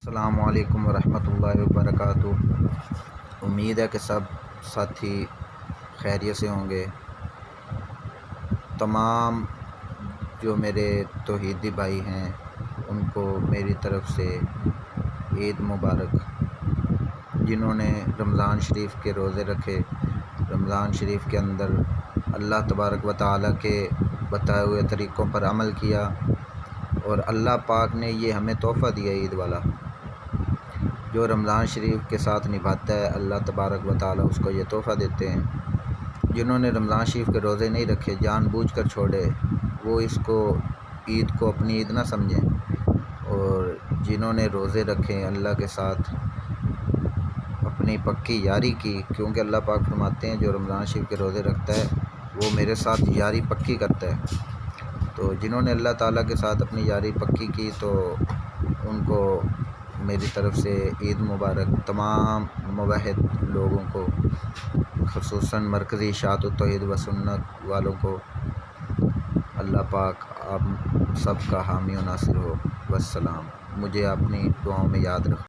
السلام علیکم ورحمۃ اللہ وبرکاتہ۔ امید ہے کہ سب ساتھی خیریت سے ہوں گے۔ تمام جو میرے توحیدی بھائی ہیں ان کو میری طرف سے عید مبارک۔ جنہوں نے رمضان شریف کے روزے رکھے، رمضان شریف کے اندر اللہ تبارک و تعالیٰ کے بتائے ہوئے طریقوں پر عمل کیا، اور اللہ پاک نے یہ ہمیں تحفہ دیا عید والا۔ جو رمضان شریف کے ساتھ نبھاتا ہے اللہ تبارک و تعالیٰ اس کو یہ تحفہ دیتے ہیں۔ جنہوں نے رمضان شریف کے روزے نہیں رکھے، جان بوجھ کر چھوڑے، وہ اس کو عید کو اپنی عید نہ سمجھیں، اور جنہوں نے روزے رکھے اللہ کے ساتھ اپنی پکی یاری کی، کیونکہ اللہ پاک فرماتے ہیں جو رمضان شریف کے روزے رکھتا ہے وہ میرے ساتھ یاری پکی کرتا ہے۔ تو جنہوں نے اللہ تعالیٰ کے ساتھ اپنی یاری پکی کی تو ان کو میری طرف سے عید مبارک۔ تمام موحد لوگوں کو، خصوصاً مرکزی اشاعت التوحید و سنت والوں کو اللہ پاک آپ سب کا حامی و ناصر ہو۔ والسلام۔ مجھے اپنی دعاؤں میں یاد رکھیں۔